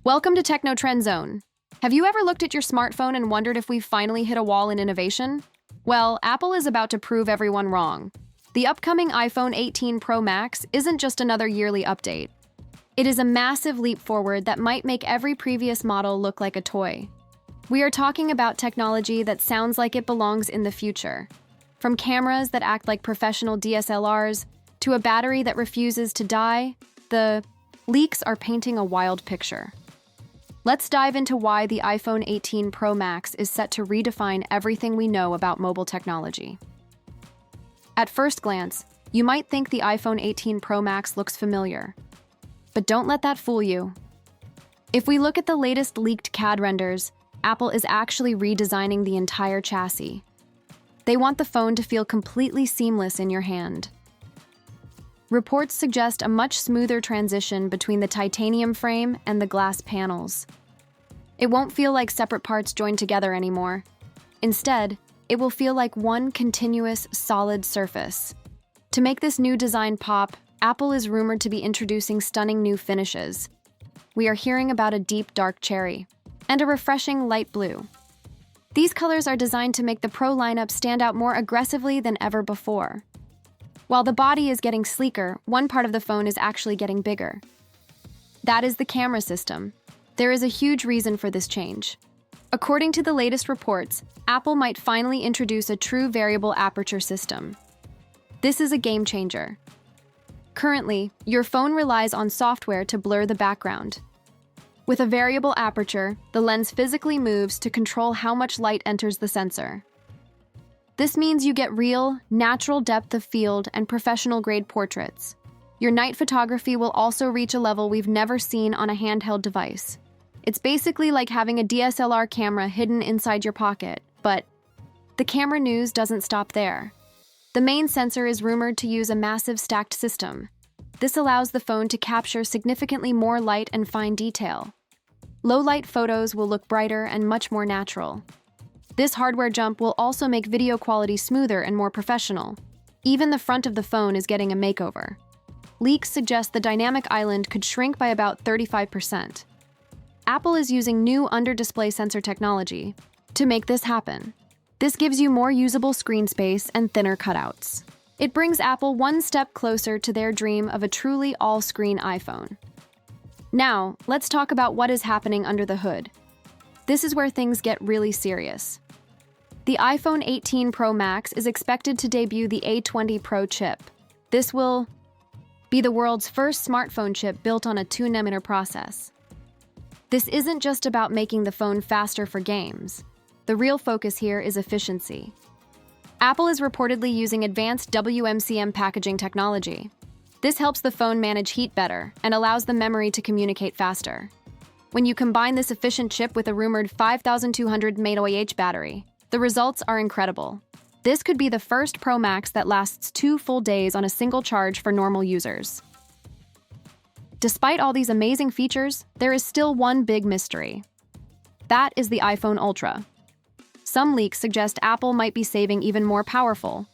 Welcome to Techno Trend Zone. Have you ever looked at your smartphone and wondered if we've finally hit a wall in innovation? Well, Apple is about to prove everyone wrong. The upcoming iPhone 18 Pro Max isn't just another yearly update. It is a massive leap forward that might make every previous model look like a toy. We are talking about technology that sounds like it belongs in the future. From cameras that act like professional DSLRs to a battery that refuses to die, the leaks are painting a wild picture. Let's dive into why the iPhone 18 Pro Max is set to redefine everything we know about mobile technology. At first glance, you might think the iPhone 18 Pro Max looks familiar. But don't let that fool you. If we look at the latest leaked CAD renders, Apple is actually redesigning the entire chassis. They want the phone to feel completely seamless in your hand. Reports suggest a much smoother transition between the titanium frame and the glass panels. It won't feel like separate parts joined together anymore. Instead, it will feel like one continuous, solid surface. To make this new design pop, Apple is rumored to be introducing stunning new finishes. We are hearing about a deep dark cherry and a refreshing light blue. These colors are designed to make the Pro lineup stand out more aggressively than ever before. While the body is getting sleeker, one part of the phone is actually getting bigger. That is the camera system. There is a huge reason for this change. According to the latest reports, Apple might finally introduce a true variable aperture system. This is a game changer. Currently, your phone relies on software to blur the background. With a variable aperture, the lens physically moves to control how much light enters the sensor. This means you get real, natural depth of field and professional-grade portraits. Your night photography will also reach a level we've never seen on a handheld device. It's basically like having a DSLR camera hidden inside your pocket, but the camera news doesn't stop there. The main sensor is rumored to use a massive stacked system. This allows the phone to capture significantly more light and fine detail. Low-light photos will look brighter and much more natural. This hardware jump will also make video quality smoother and more professional. Even the front of the phone is getting a makeover. Leaks suggest the dynamic island could shrink by about 35%. Apple is using new under-display sensor technology to make this happen. This gives you more usable screen space and thinner cutouts. It brings Apple one step closer to their dream of a truly all-screen iPhone. Now, let's talk about what is happening under the hood. This is where things get really serious. The iPhone 18 Pro Max is expected to debut the A20 Pro chip. This will be the world's first smartphone chip built on a 2nm process. This isn't just about making the phone faster for games. The real focus here is efficiency. Apple is reportedly using advanced WMCM packaging technology. This helps the phone manage heat better and allows the memory to communicate faster. When you combine this efficient chip with a rumored 5200 mAh battery, the results are incredible. This could be the first Pro Max that lasts 2 full days on a single charge for normal users. Despite all these amazing features, there is still one big mystery. That is the iPhone Ultra. Some leaks suggest Apple might be saving even more powerful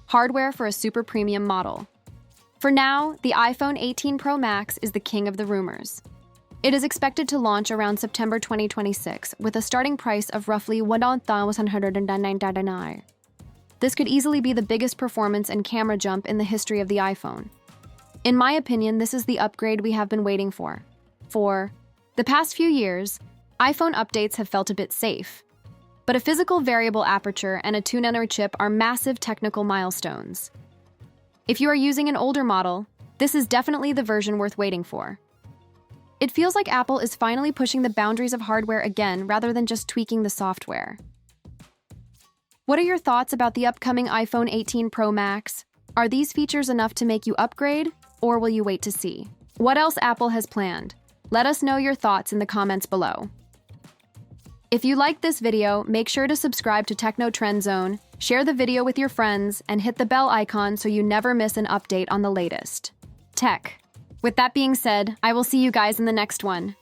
hardware for a super premium model. For now, the iPhone 18 Pro Max is the king of the rumors. It is expected to launch around September 2026 with a starting price of roughly $1,199. This could easily be the biggest performance and camera jump in the history of the iPhone. In my opinion, this is the upgrade we have been waiting for. For the past few years, iPhone updates have felt a bit safe. But a physical variable aperture and a 2nm chip are massive technical milestones. If you are using an older model, this is definitely the version worth waiting for. It feels like Apple is finally pushing the boundaries of hardware again rather than just tweaking the software. What are your thoughts about the upcoming iPhone 18 Pro Max? Are these features enough to make you upgrade, or will you wait to see what else Apple has planned? Let us know your thoughts in the comments below. If you liked this video, make sure to subscribe to Techno Trend Zone, share the video with your friends, and hit the bell icon so you never miss an update on the latest tech. With that being said, I will see you guys in the next one.